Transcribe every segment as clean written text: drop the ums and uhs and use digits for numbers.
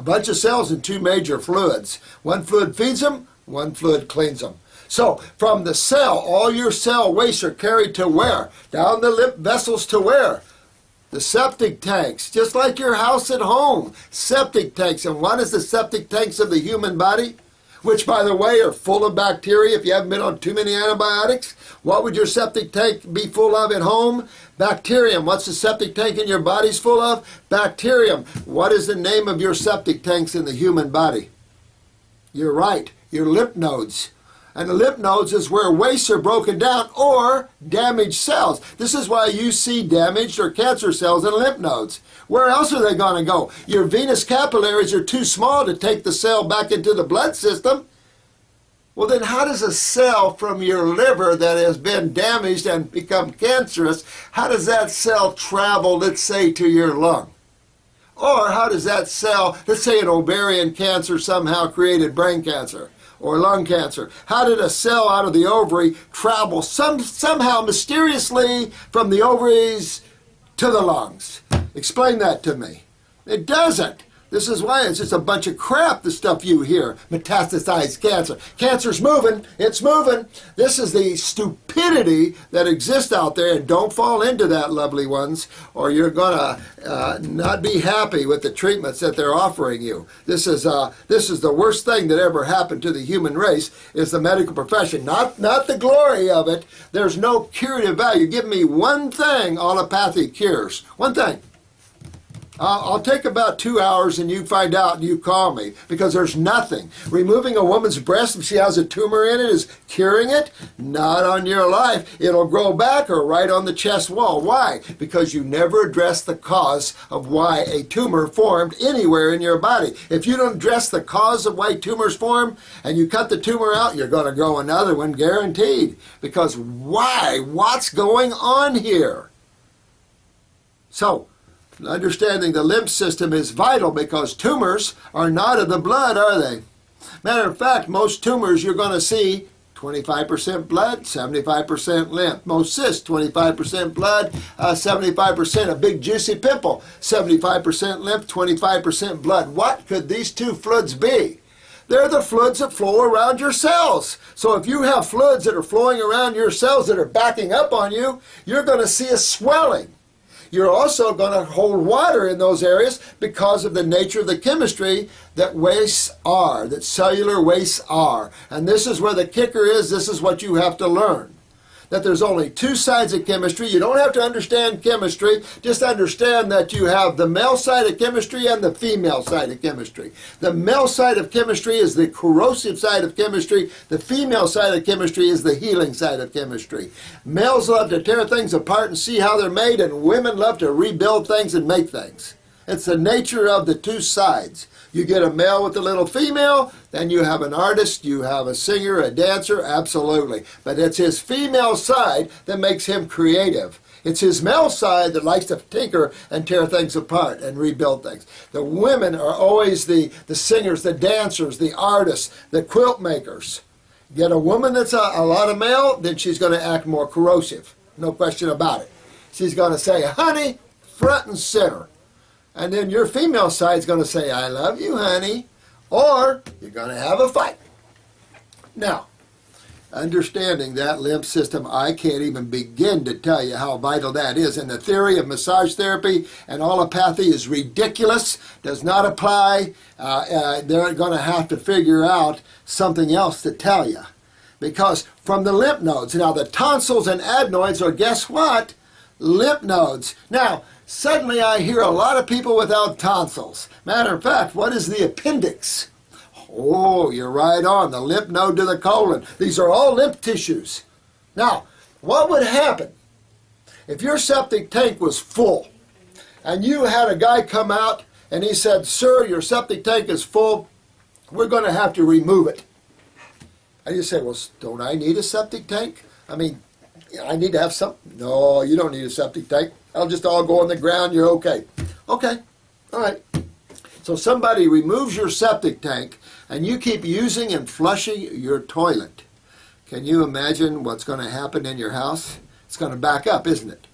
bunch of cells and two major fluids. One fluid feeds them, one fluid cleans them. So from the cell, all your cell wastes are carried to where? Down the lymph vessels to where? The septic tanks, just like your house at home. Septic tanks. And what is the septic tanks of the human body? Which, by the way, are full of bacteria if you haven't been on too many antibiotics. What would your septic tank be full of at home? Bacterium. What's the septic tank in your body's full of? Bacterium. What is the name of your septic tanks in the human body? You're right, your lymph nodes. And the lymph nodes is where wastes are broken down or damaged cells. This is why you see damaged or cancer cells in lymph nodes. Where else are they going to go? Your venous capillaries are too small to take the cell back into the blood system. Well, then how does a cell from your liver that has been damaged and become cancerous, how does that cell travel, let's say, to your lung? Or how does that cell, let's say an ovarian cancer somehow created brain cancer or lung cancer. How did a cell out of the ovary travel somehow mysteriously from the ovaries to the lungs? Explain that to me. It doesn't. This is why it's just a bunch of crap, the stuff you hear. Metastasized cancer. Cancer's moving. It's moving. This is the stupidity that exists out there, and don't fall into that, lovely ones, or you're going to not be happy with the treatments that they're offering you. This is the worst thing that ever happened to the human race, is the medical profession. Not the glory of it. There's no curative value. Give me one thing allopathy cures. One thing. I'll take about 2 hours and you find out and you call me, because there's nothing. Removing a woman's breast if she has a tumor in it is curing it? Not on your life. It'll grow back or right on the chest wall. Why? Because you never address the cause of why a tumor formed anywhere in your body. If you don't address the cause of why tumors form and you cut the tumor out, you're going to grow another one, guaranteed. Because why? What's going on here? So, understanding the lymph system is vital, because tumors are not of the blood, are they? Matter of fact, most tumors you're going to see 25% blood, 75% lymph. Most cysts, 25% blood, 75% a big juicy pimple. 75% lymph, 25% blood. What could these two fluids be? They're the fluids that flow around your cells. So if you have fluids that are flowing around your cells that are backing up on you, you're going to see a swelling. You're also going to hold water in those areas because of the nature of the chemistry that wastes are, that cellular wastes are. And this is where the kicker is. This is what you have to learn. That there's only two sides of chemistry. You don't have to understand chemistry. Just understand that you have the male side of chemistry and the female side of chemistry. The male side of chemistry is the corrosive side of chemistry. The female side of chemistry is the healing side of chemistry. Males love to tear things apart and see how they're made, and women love to rebuild things and make things. It's the nature of the two sides. You get a male with a little female, then you have an artist, you have a singer, a dancer, absolutely. But it's his female side that makes him creative. It's his male side that likes to tinker and tear things apart and rebuild things. The women are always the singers, the dancers, the artists, the quilt makers. Get a woman that's a lot of male, then she's going to act more corrosive. No question about it. She's going to say, honey, front and center. And then your female side's going to say, I love you, honey. Or you're going to have a fight. Now, understanding that lymph system, I can't even begin to tell you how vital that is. And the theory of massage therapy and allopathy is ridiculous, does not apply. They're going to have to figure out something else to tell you. Because from the lymph nodes, now the tonsils and adenoids are, guess what? Lymph nodes. Now, suddenly I hear a lot of people without tonsils. Matter of fact, what is the appendix? Oh, you're right on. The lymph node to the colon. These are all lymph tissues. Now, what would happen if your septic tank was full and you had a guy come out and he said, sir, your septic tank is full. We're going to have to remove it. And you say, well, don't I need a septic tank? I mean, I need to have something. No, you don't need a septic tank. I'll just all go on the ground. You're okay. Okay. All right. So somebody removes your septic tank and you keep using and flushing your toilet. Can you imagine what's going to happen in your house? It's going to back up, isn't it?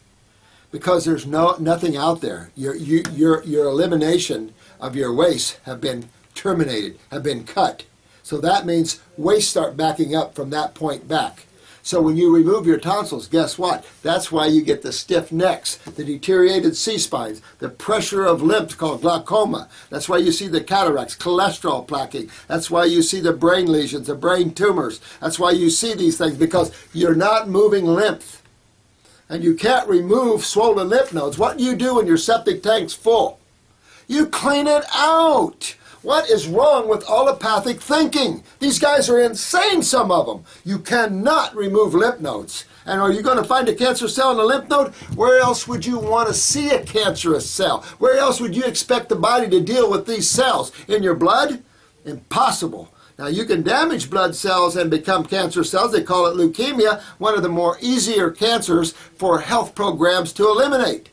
Because there's nothing out there. Your elimination of your wastes have been terminated, have been cut. So that means wastes start backing up from that point back. So when you remove your tonsils, guess what? That's why you get the stiff necks, the deteriorated C-spines, the pressure of lymph called glaucoma. That's why you see the cataracts, cholesterol plaquing. That's why you see the brain lesions, the brain tumors. That's why you see these things, because you're not moving lymph. And you can't remove swollen lymph nodes. What do you do when your septic tank's full? You clean it out. What is wrong with allopathic thinking? These guys are insane, some of them. You cannot remove lymph nodes. And are you going to find a cancer cell in a lymph node? Where else would you want to see a cancerous cell? Where else would you expect the body to deal with these cells? In your blood? Impossible. Now, you can damage blood cells and become cancer cells. They call it leukemia, one of the more easier cancers for health programs to eliminate.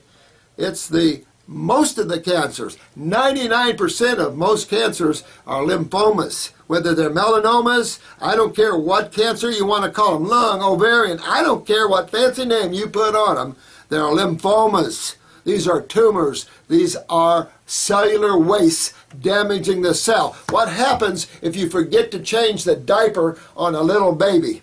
It's the most of the cancers, 99% of most cancers are lymphomas. Whether they're melanomas, I don't care what cancer you want to call them, lung, ovarian, I don't care what fancy name you put on them, they're lymphomas. These are tumors. These are cellular wastes damaging the cell. What happens if you forget to change the diaper on a little baby?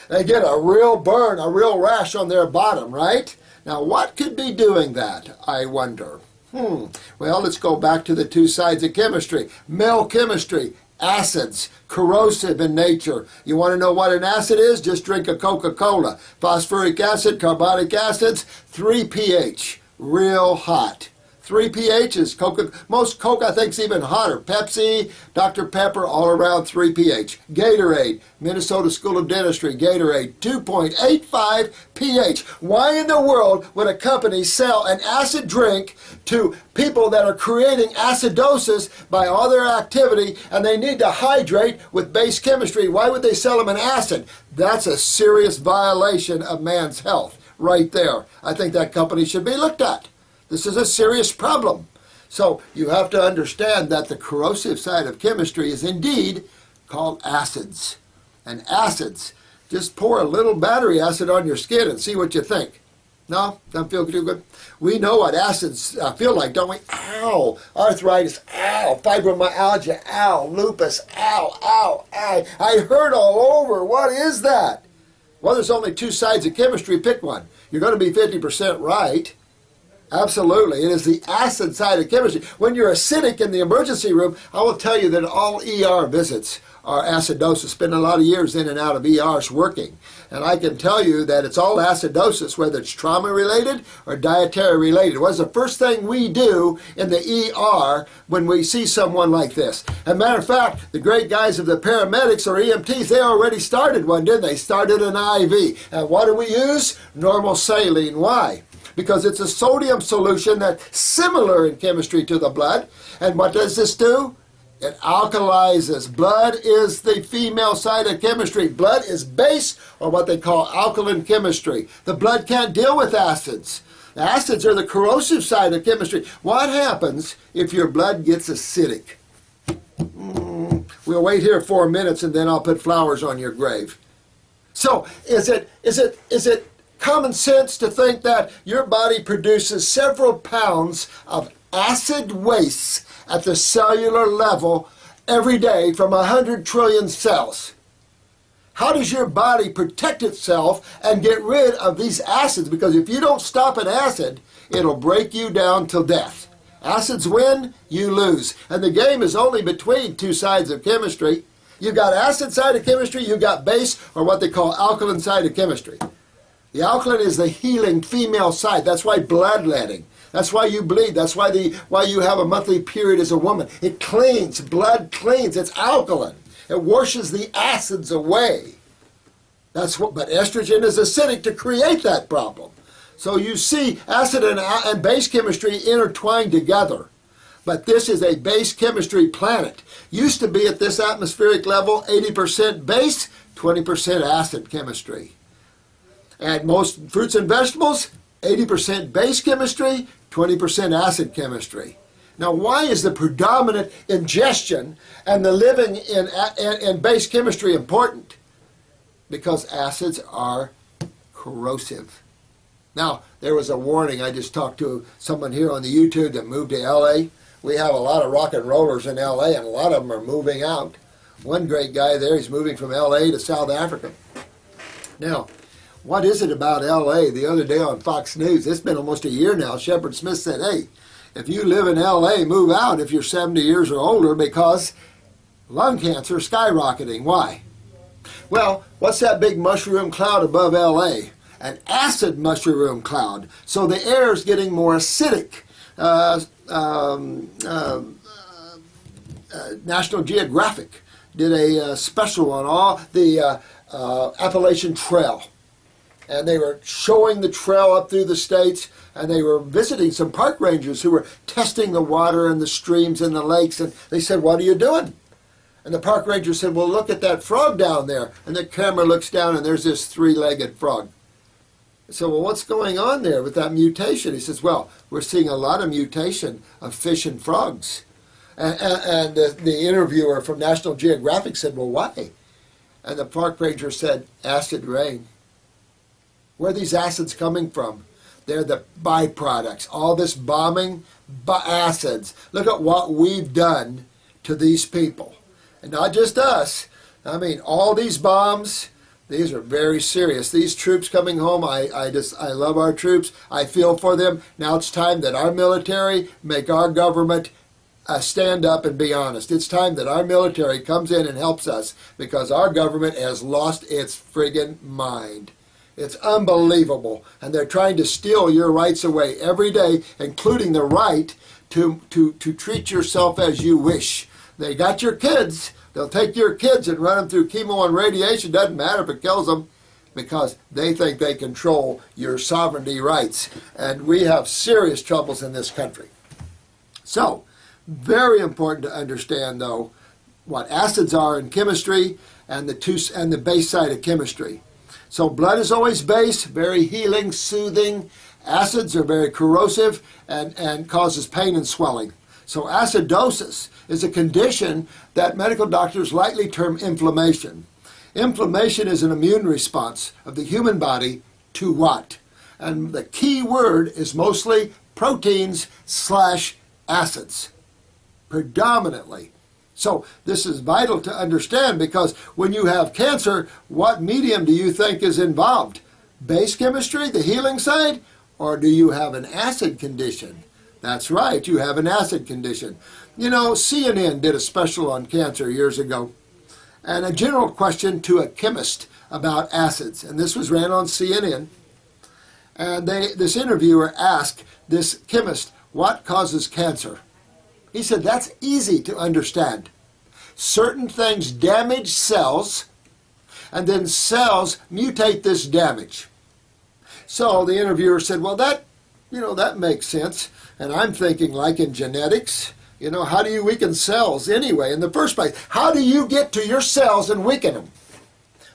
They get a real burn, a real rash on their bottom, right? Now, what could be doing that, I wonder? Well, let's go back to the two sides of chemistry. Male chemistry, acids, corrosive in nature. You want to know what an acid is? Just drink a Coca-Cola. Phosphoric acid, carbonic acids, 3 pH, real hot. 3 pH is Coca. Most Coke, I think, is even hotter. Pepsi, Dr. Pepper, all around 3 pH. Gatorade, Minnesota School of Dentistry, Gatorade, 2.85 pH. Why in the world would a company sell an acid drink to people that are creating acidosis by all their activity, and they need to hydrate with base chemistry? Why would they sell them an acid? That's a serious violation of man's health right there. I think that company should be looked at. This is a serious problem. So you have to understand that the corrosive side of chemistry is indeed called acids. And acids, just pour a little battery acid on your skin and see what you think. No? Doesn't feel too good? We know what acids feel like, don't we? Ow! Arthritis, ow! Fibromyalgia, ow! Lupus, ow! Ow! Ow! I hurt all over. What is that? Well, there's only two sides of chemistry. Pick one. You're going to be 50% right. Absolutely. It is the acid side of chemistry. When you're acidic in the emergency room, I will tell you that all ER visits are acidosis. Spend a lot of years in and out of ERs working. And I can tell you that it's all acidosis, whether it's trauma-related or dietary-related. What's the first thing we do in the ER when we see someone like this? As a matter of fact, the great guys of the paramedics or EMTs, they already started one, didn't they? Started an IV. And what do we use? Normal saline. Why? Because it's a sodium solution that's similar in chemistry to the blood. And what does this do? It alkalizes. Blood is the female side of chemistry. Blood is base, or what they call alkaline chemistry. The blood can't deal with acids. The acids are the corrosive side of chemistry. What happens if your blood gets acidic? We'll wait here 4 minutes and then I'll put flowers on your grave. So is it common sense to think that your body produces several pounds of acid wastes at the cellular level every day from 100 trillion cells? How does your body protect itself and get rid of these acids? Because if you don't stop an acid, it'll break you down till death. Acids win, you lose. And the game is only between two sides of chemistry. You've got acid side of chemistry, you've got base, or what they call alkaline side of chemistry. The alkaline is the healing female side. That's why bloodletting. That's why you bleed. That's why you have a monthly period as a woman. It cleans. Blood cleans. It's alkaline. It washes the acids away. But estrogen is acidic to create that problem. So you see acid and base chemistry intertwined together. But this is a base chemistry planet. Used to be at this atmospheric level 80% base, 20% acid chemistry. And most fruits and vegetables, 80% base chemistry, 20% acid chemistry. Now, why is the predominant ingestion and the living in base chemistry important? Because acids are corrosive. Now, there was a warning. I just talked to someone here on the YouTube that moved to LA. We have a lot of rock and rollers in L.A., and a lot of them are moving out. One great guy there, he's moving from L.A. to South Africa. Now, what is it about L.A.? The other day on Fox News, it's been almost a year now, Shepard Smith said, hey, if you live in L.A., move out if you're 70 years or older because lung cancer is skyrocketing. Why? Well, what's that big mushroom cloud above L.A.? An acid mushroom cloud. So the air is getting more acidic. National Geographic did a special on all the Appalachian Trail. And they were showing the trail up through the states, and they were visiting some park rangers who were testing the water and the streams and the lakes, and they said, what are you doing? And the park ranger said, well, look at that frog down there. And the camera looks down, and there's this three-legged frog. So, well, what's going on there with that mutation? He says, well, we're seeing a lot of mutation of fish and frogs. And the interviewer from National Geographic said, well, why? And the park ranger said, acid rain. Where are these acids coming from? They're the byproducts. All this bombing, acids. Look at what we've done to these people. And not just us. I mean, all these bombs, these are very serious. These troops coming home, I love our troops. I feel for them. Now it's time that our military make our government stand up and be honest. It's time that our military comes in and helps us because our government has lost its friggin' mind. It's unbelievable. And they're trying to steal your rights away every day, including the right to treat yourself as you wish. They got your kids. They'll take your kids and run them through chemo and radiation. Doesn't matter if it kills them because they think they control your sovereignty rights. And we have serious troubles in this country. So, very important to understand, though, what acids are in chemistry and the base side of chemistry. So blood is always base, very healing, soothing. Acids are very corrosive and causes pain and swelling. So acidosis is a condition that medical doctors lightly term inflammation. Inflammation is an immune response of the human body to what? And the key word is mostly proteins/acids, predominantly. So this is vital to understand because when you have cancer, what medium do you think is involved? Base chemistry, the healing side, or do you have an acid condition? That's right, you have an acid condition. You know, CNN did a special on cancer years ago, and a general question to a chemist about acids, and this was ran on CNN. And this interviewer asked this chemist, what causes cancer? He said, that's easy to understand. Certain things damage cells, and then cells mutate this damage. So the interviewer said, well, that makes sense. And I'm thinking, like in genetics, how do you weaken cells anyway in the first place? How do you get to your cells and weaken them?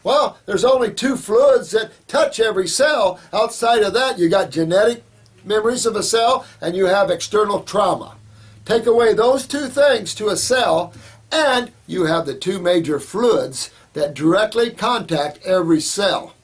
Well, there's only two fluids that touch every cell. Outside of that, you got genetic memories of a cell, and you have external trauma. Take away those two things to a cell, and you have the two major fluids that directly contact every cell.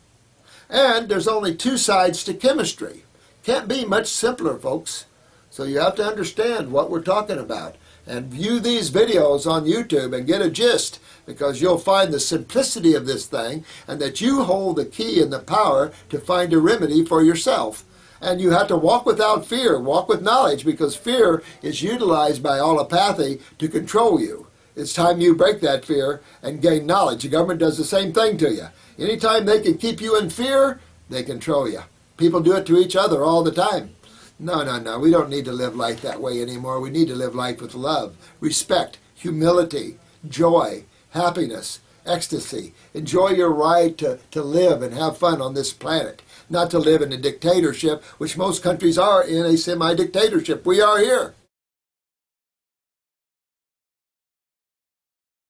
And there's only two sides to chemistry. Can't be much simpler, folks. So you have to understand what we're talking about. And view these videos on YouTube and get a gist, because you'll find the simplicity of this thing and that you hold the key and the power to find a remedy for yourself. And you have to walk without fear, walk with knowledge, because fear is utilized by allopathy to control you. It's time you break that fear and gain knowledge. The government does the same thing to you. Anytime they can keep you in fear, they control you. People do it to each other all the time. No, we don't need to live life that way anymore. We need to live life with love, respect, humility, joy, happiness, ecstasy. Enjoy your right to live and have fun on this planet, not to live in a dictatorship, which most countries are in a semi-dictatorship. We are here.